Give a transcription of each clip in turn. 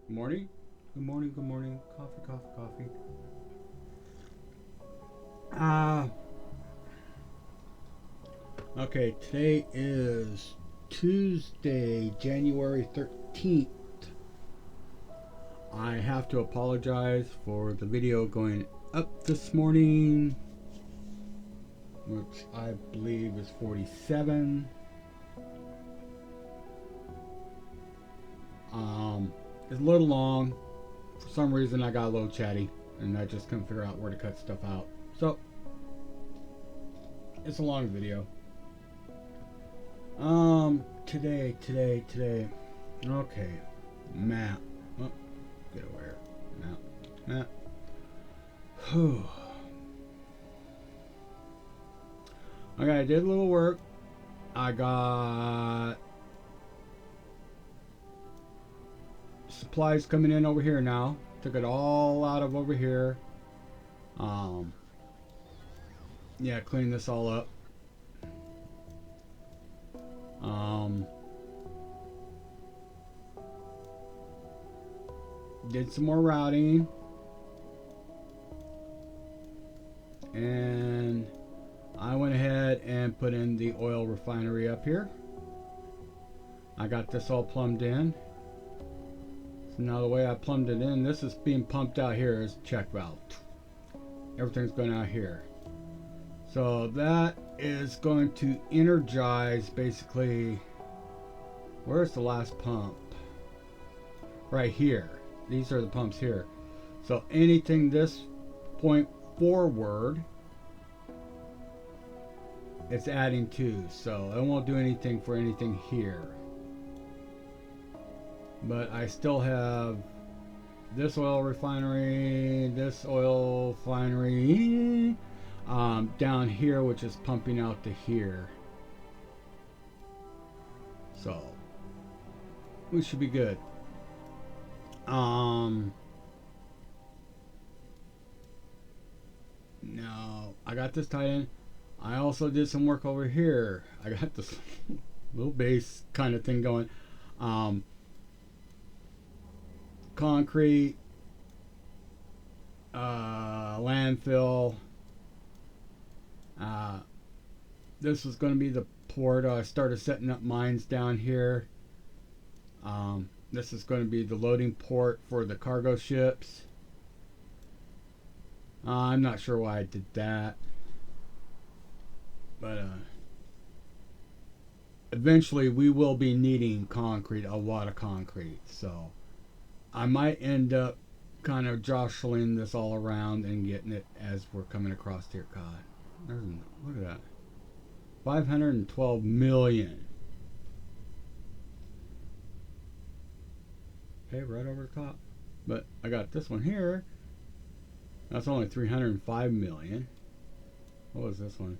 Good morning. Good morning. Good morning. Coffee, coffee, coffee. Uh, okay, today is Tuesday, January 13th. I have to apologize for the video going up this morning, which I believe is 47. It's a little long. For some reason, I got a little chatty, and I just couldn't figure out where to cut stuff out. So, it's a long video. Today. Okay, map. Oh, get aware. Map. Whew. Okay, I did a little work. I got supplies coming in over here now. Took it all out of over here. Um, yeah, clean this all up. Um, did some more routing. And I went ahead and put in the oil refinery up here. I got this all plumbed in. So now the way I plumbed it in, this is being pumped out here is check valve. Everything's going out here. So that is going to energize basically, where's the last pump? Right here. These are the pumps here. So anything this point forward, it's adding to. So it won't do anything for anything here. But I still have this oil refinery, down here, which is pumping out to here. So we should be good. No, I got this tied in. I also did some work over here. I got this little base kind of thing going. Concrete, landfill. This was going to be the port. I started setting up mines down here. This is going to be the loading port for the cargo ships. I'm not sure why I did that. But eventually we will be needing concrete, a lot of concrete. So I might end up kind of jostling this all around and getting it as we're coming across here. God, look at that. 512 million. Okay, right over the top. But I got this one here. That's only 305 million. What was this one?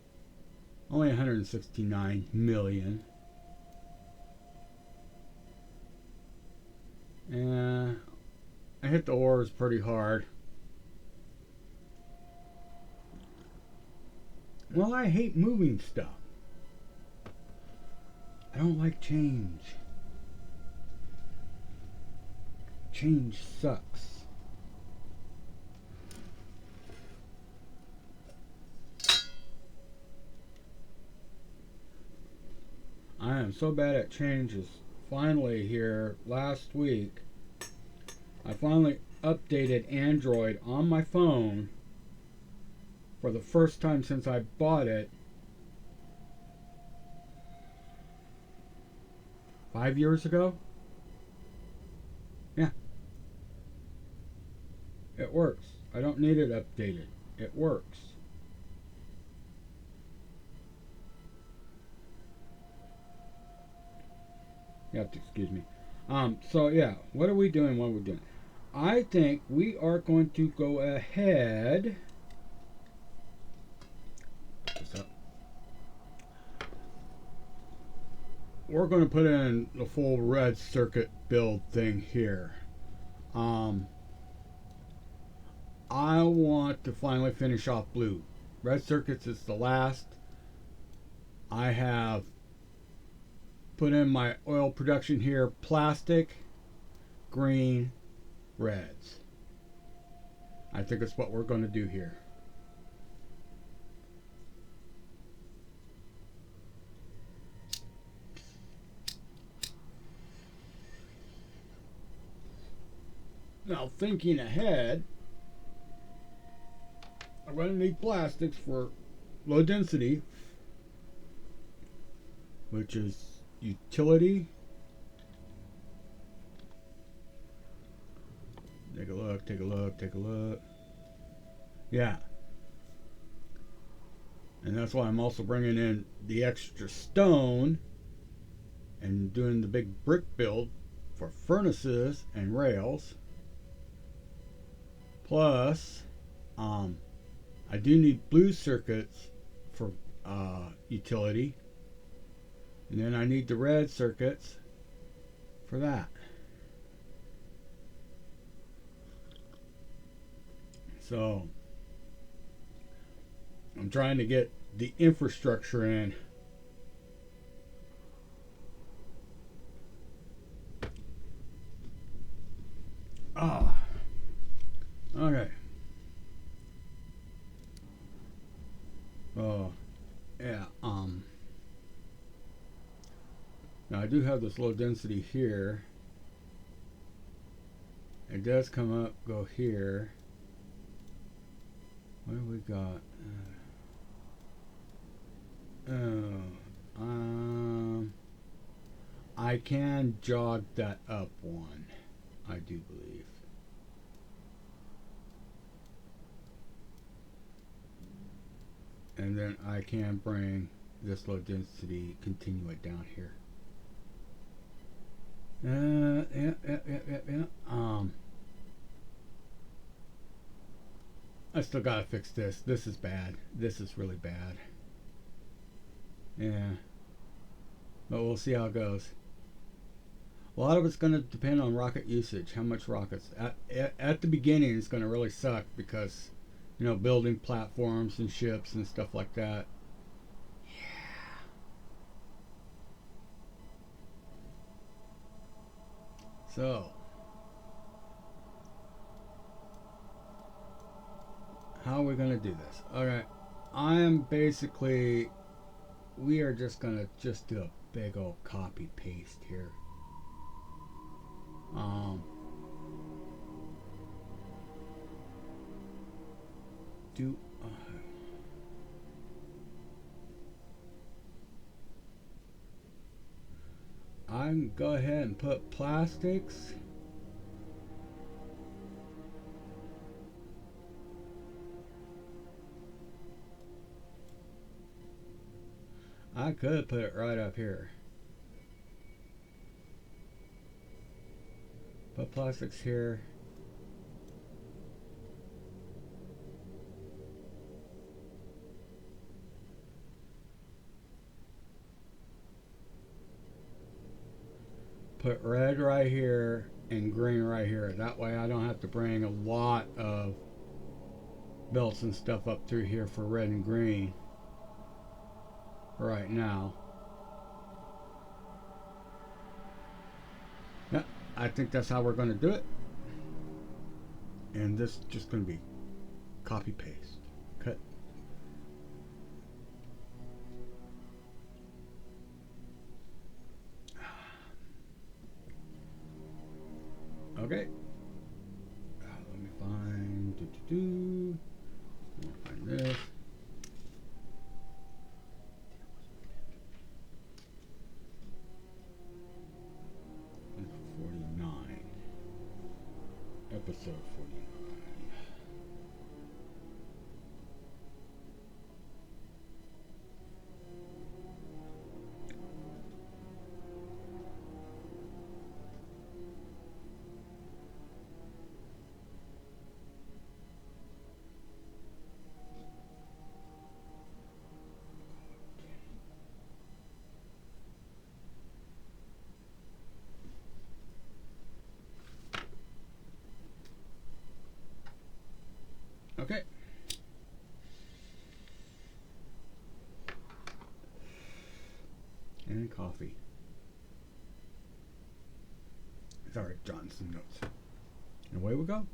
Only 169 million. And I hit the ores pretty hard. Well, I hate moving stuff. I don't like change. Change sucks. I am so bad at changes. Finally here, last week, I finally updated Android on my phone for the first time since I bought it 5 years ago. Yeah, it works. I don't need it updated. It works. You have to excuse me. So yeah, what are we doing? What are we doing? I think we are going to go ahead. Put this up. We're going to put in the full red circuit build thing here. I want to finally finish off blue. Red circuits is the last. I have put in my oil production here, plastic, green, reds. I think it's what we're going to do here. Now, thinking ahead, I'm going to need plastics for low density, which is utility. Take a look, take a look, take a look. Yeah. And that's why I'm also bringing in the extra stone and doing the big brick build for furnaces and rails. Plus, I do need blue circuits for utility. And then I need the red circuits for that. So, I'm trying to get the infrastructure in. Okay. Oh, yeah. Now I do have this low density here. It does come up, go here. What do we got? I can jog that up one, I do believe. And then I can bring this low density, continue it down here. Yeah. I still gotta fix this. This is bad. This is really bad. Yeah. But we'll see how it goes. A lot of it's going to depend on rocket usage. How much rockets. At the beginning, it's going to really suck because, you know, building platforms and ships and stuff like that. Yeah. So. How are we going to do this? Alright. We are just going to just do a big old copy paste here. I'm go ahead and put plastics. I could put it right up here. Put plastics here. Put red right here and green right here. That way I don't have to bring a lot of belts and stuff up through here for red and green right now. Yeah, I think that's how we're going to do it. And this is just going to be copy paste. Cut. Okay. Let me find. Let me find this. Episode 49. Okay. And coffee. Sorry, jotting some notes. And away we go.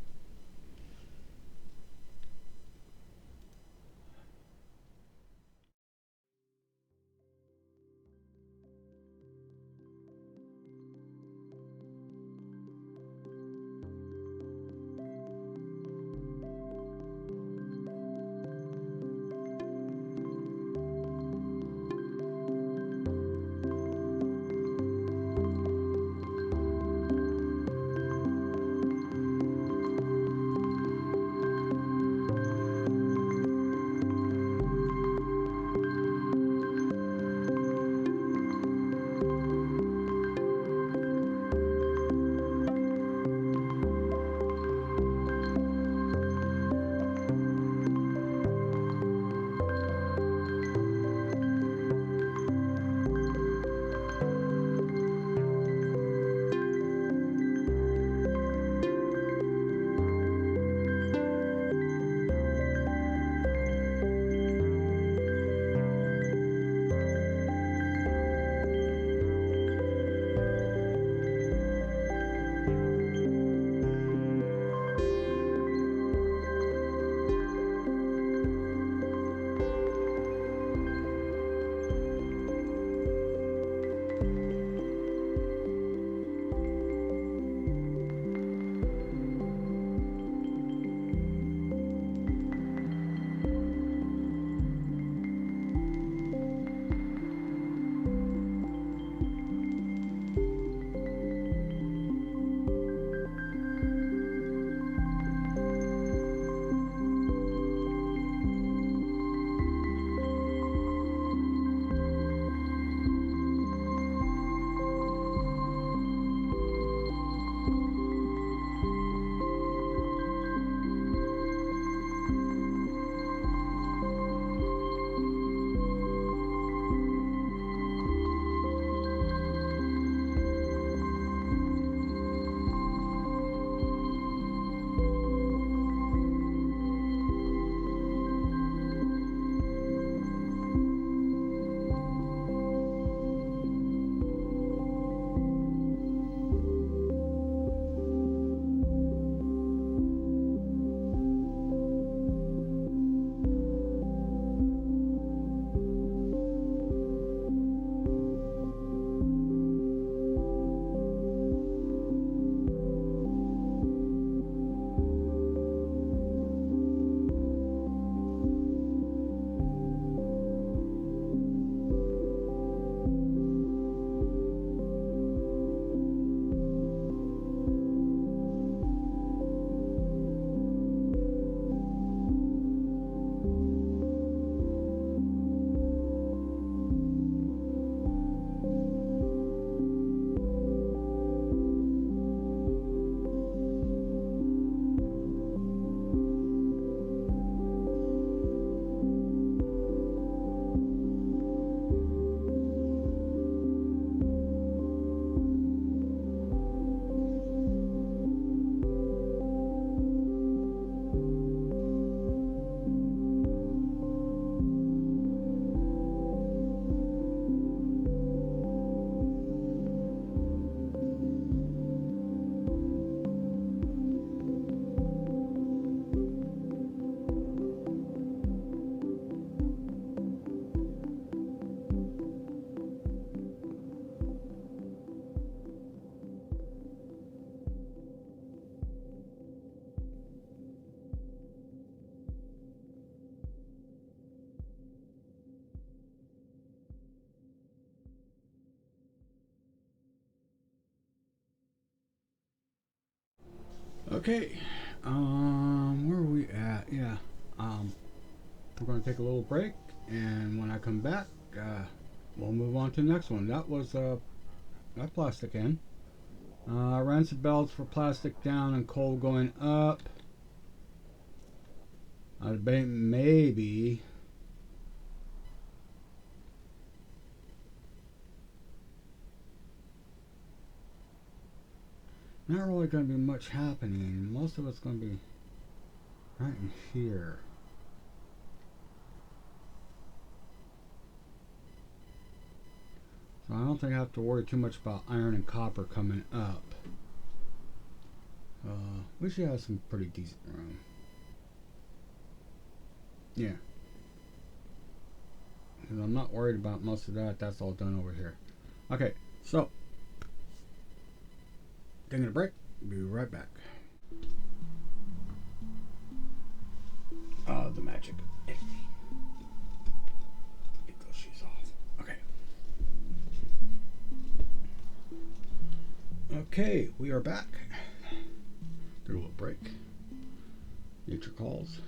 Okay, where are we at? Yeah, um, we're going to take a little break, and when I come back, we'll move on to the next one. That was that plastic in. Rancid belts for plastic down and coal going up. I debate maybe. Not really going to be much happening. Most of it's going to be right in here. So I don't think I have to worry too much about iron and copper coming up. We should have some pretty decent room. Yeah. Because I'm not worried about most of that. That's all done over here. Okay, so taking a break. Be right back. The magic. It goes, she's off. Okay. Okay, we are back. Did a little break. Nature calls.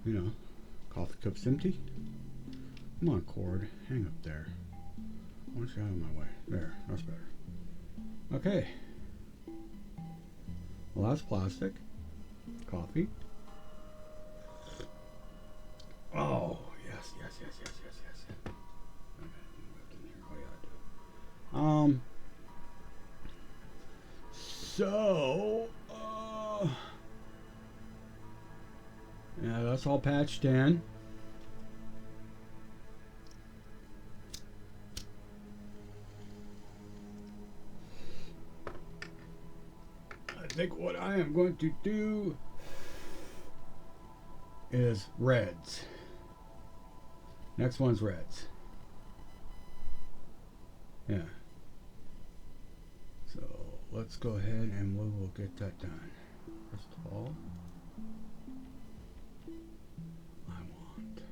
You know, coffee cup's empty. Come on, cord. Hang up there. I want you out of my way. There, that's better. Okay. Well, that's plastic. Coffee. Oh, yes. Okay, moved in here. Oh, yeah, I do. So, yeah, that's all patched in. I think what I am going to do is reds. Next one's reds. Yeah. So let's go ahead and we will get that done. First of all, I want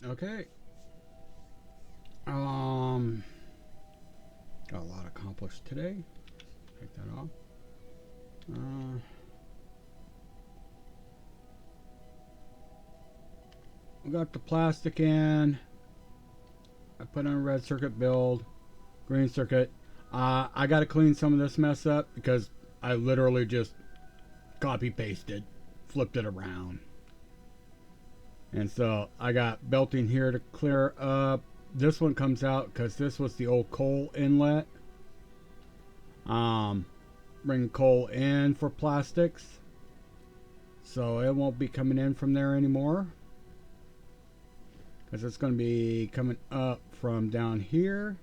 Okay. Got a lot accomplished today. Take that off. We got the plastic in. I put on a red circuit build, green circuit. I got to clean some of this mess up because I literally just copy pasted, flipped it around. And so I got belting here to clear up. This one comes out because this was the old coal inlet. Bring coal in for plastics. So it won't be coming in from there anymore. Because it's going to be coming up from down here.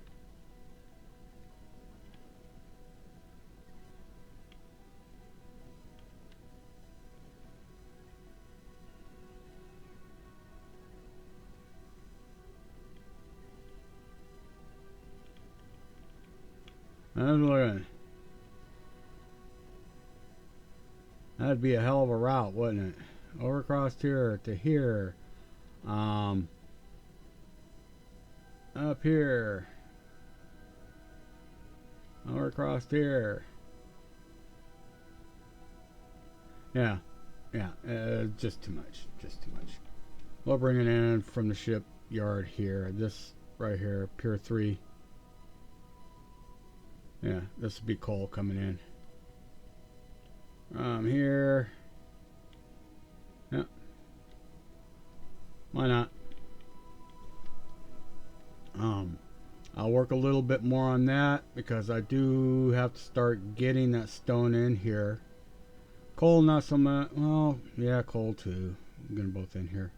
That'd be a hell of a route, wouldn't it? Over across here to here. Up here. Over across here. Yeah. Yeah. Just too much. Just too much. We'll bring it in from the shipyard here. This right here, Pier 3. Yeah, this would be coal coming in. Here. Yeah. Why not? I'll work a little bit more on that because I do have to start getting that stone in here. Coal, not so much. Well, yeah, coal too. I'm getting both in here.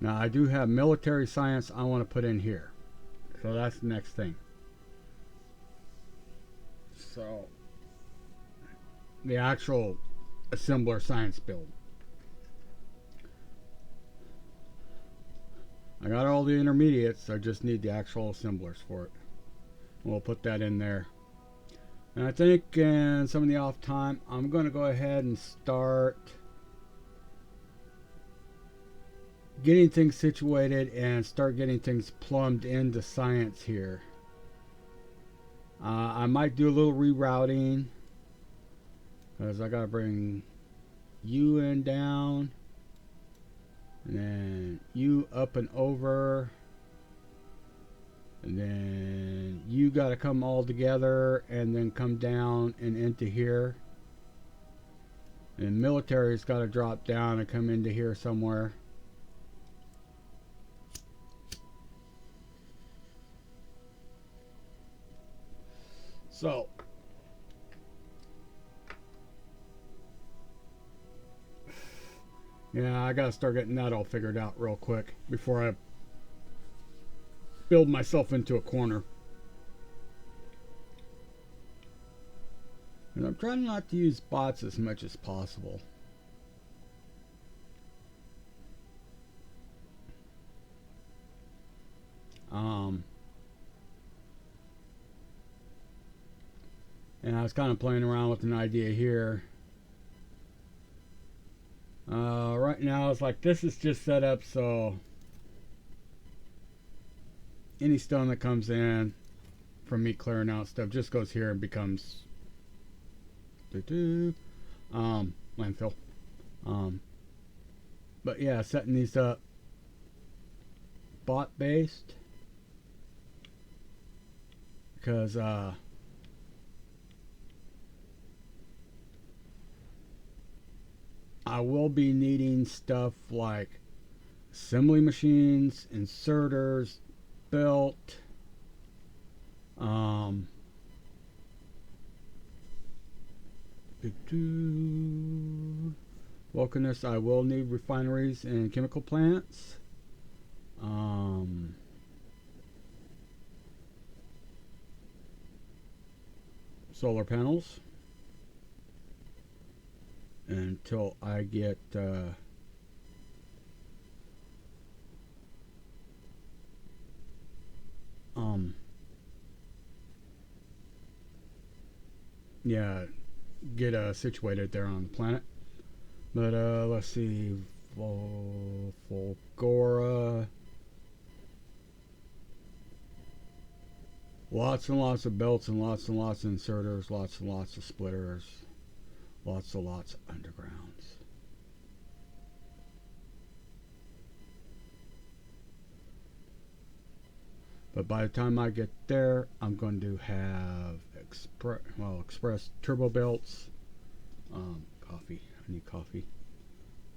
Now I do have military science I want to put in here. So that's the next thing. So the actual assembler science build. I got all the intermediates, I just need the actual assemblers for it. We'll put that in there. And I think in some of the off time, I'm going to go ahead and start getting things situated and start getting things plumbed into science here. I might do a little rerouting because I gotta bring you in down and then you up and over and then you gotta come all together and then come down and into here, and military's gotta drop down and come into here somewhere. So yeah, I gotta start getting that all figured out real quick before I build myself into a corner. And I'm trying not to use bots as much as possible. And I was kind of playing around with an idea here. Right now it's like this is just set up so any stone that comes in from me clearing out stuff just goes here and becomes landfill. But yeah, setting these up bot based because I will be needing stuff like assembly machines, inserters, belt, Vulcanus, I will need refineries and chemical plants. Solar panels until I get um, yeah, get situated there on the planet. But let's see, Volgora, lots and lots of belts and lots of inserters, lots and lots of splitters, lots and lots of undergrounds. But by the time I get there, I'm going to have express turbo belts. Coffee. I need coffee.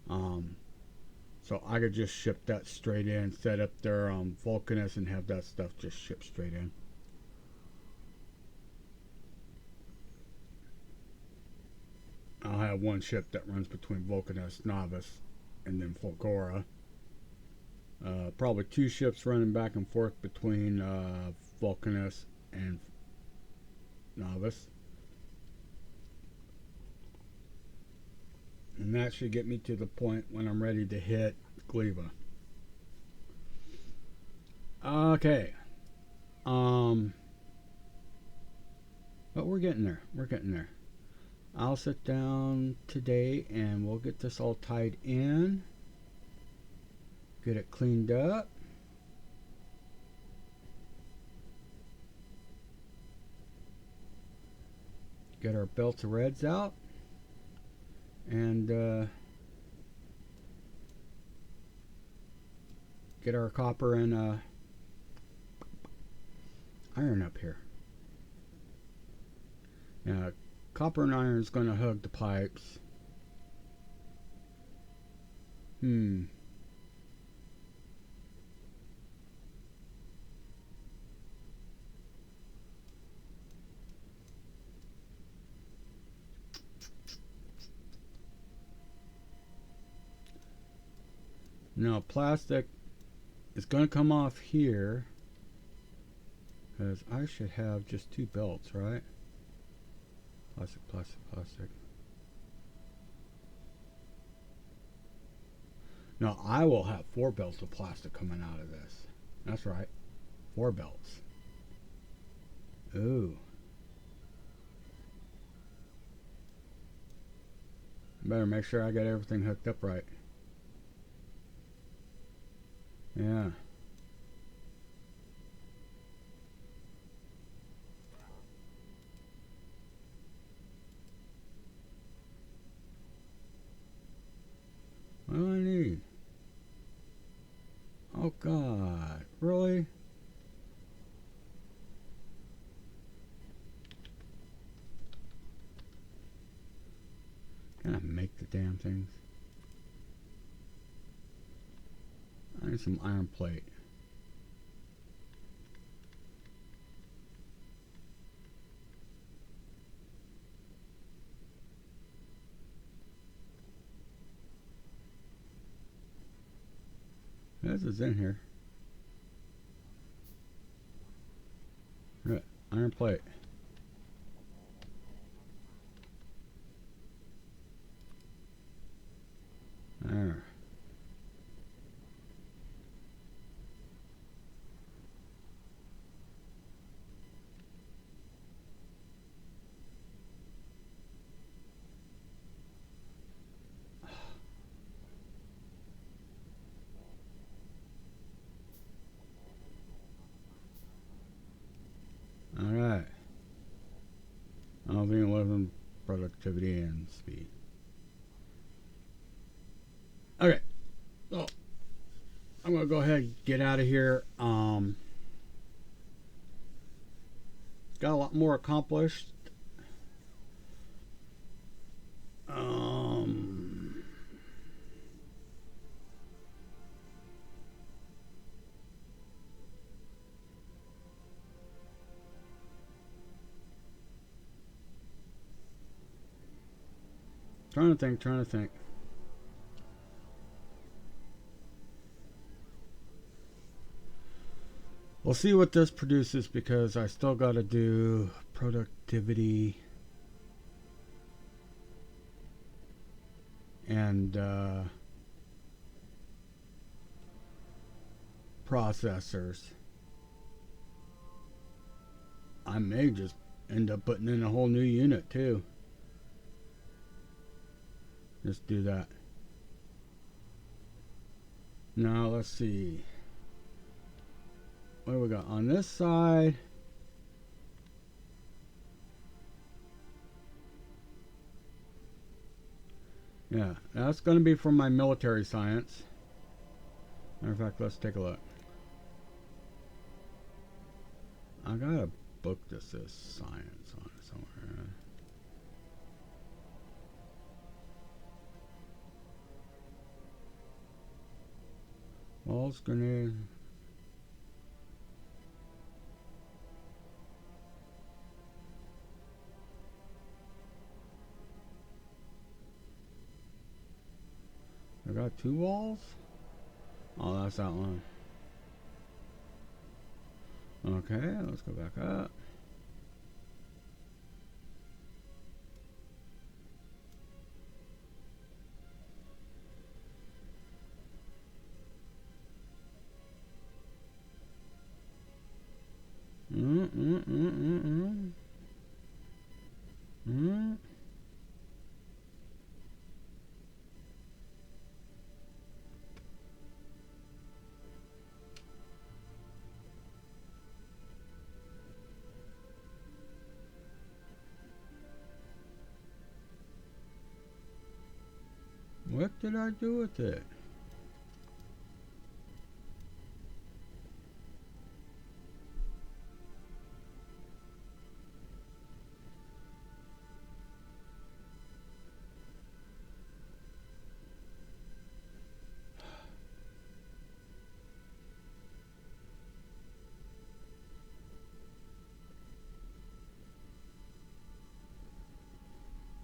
So I could just ship that straight in, set up their Vulcanus, and have that stuff just shipped straight in. I'll have one ship that runs between Vulcanus, Novice, and then Volgora. Probably two ships running back and forth between Vulcanus and Novice. And that should get me to the point when I'm ready to hit Gleva. Okay. But we're getting there. We're getting there. I'll sit down today and we'll get this all tied in. Get it cleaned up. Get our belts of reds out. And get our copper and iron up here. Now, copper and iron is going to hug the pipes. Now, plastic is going to come off here because I should have just two belts, right? Plastic, plastic, plastic. No, I will have 4 belts of plastic coming out of this. That's right. 4 belts. Ooh. Better make sure I got everything hooked up right. Yeah. What do I need? Oh God, really? Can I make the damn things? I need some iron plate. This is in here. Right, iron plate. There. Alright. I'll be 11 productivity and speed. Okay. So I'm gonna go ahead and get out of here. Got a lot more accomplished. Trying to think. We'll see what this produces because I still got to do productivity and processors. I may just end up putting in a whole new unit too. Just do that. Now let's see. What do we got on this side? Yeah, that's going to be for my military science. Matter of fact, let's take a look. I got a book that says science on it somewhere. Walls, grenade. I got 2 walls? Oh, that's that one. Okay, let's go back up. What did I do with it?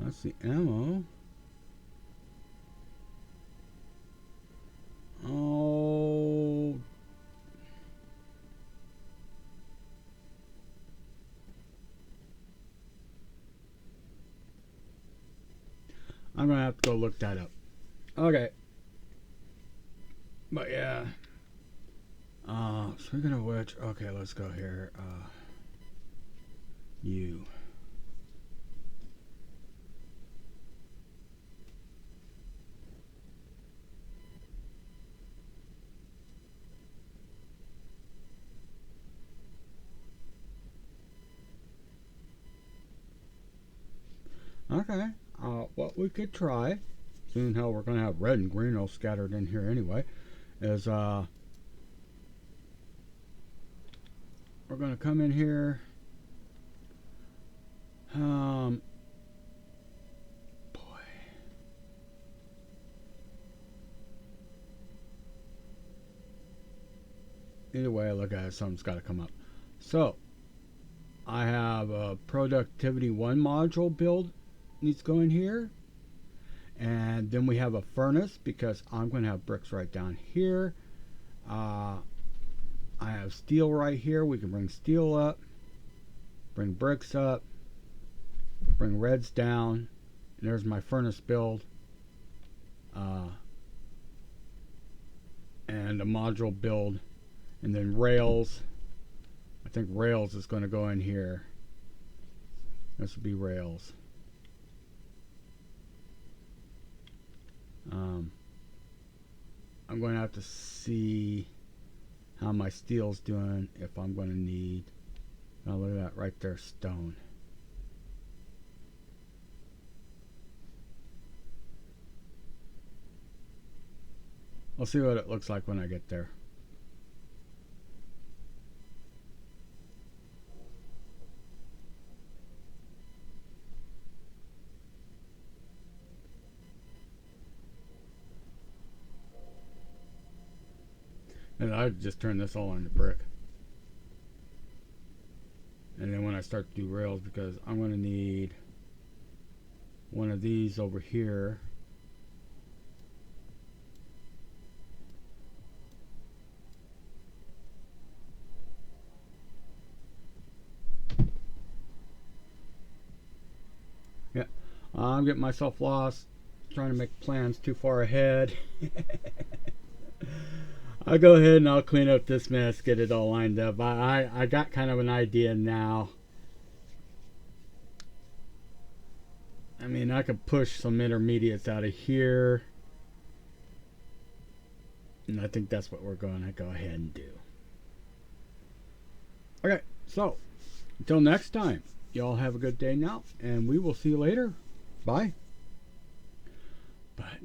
That's the ammo. Oh. I'm gonna have to go look that up. Okay. But yeah. Speaking of which, okay, let's go here. You. Okay. What we could try, seeing how we're gonna have red and green all scattered in here anyway, is we're gonna come in here. Boy. Either way I look at it, something's got to come up. So, I have a productivity 1 module build needs to go in here. And then we have a furnace because I'm going to have bricks right down here. I have steel right here. We can bring steel up, bring bricks up, bring reds down. And there's my furnace build. And a module build. And then rails. I think rails is going to go in here. This would be rails. I'm going to have to see how my steel's doing, if I'm going to need, oh, look at that right there, stone. I'll see what it looks like when I get there. And I just turn this all into brick. And then when I start to do rails, because I'm going to need one of these over here. Yeah, I'm getting myself lost, trying to make plans too far ahead. I'll go ahead and I'll clean up this mess, get it all lined up. I got kind of an idea now I mean, I could push some intermediates out of here. And I think that's what we're going to go ahead and do. Okay, so until next time, y'all have a good day now, and we will see you later. Bye. But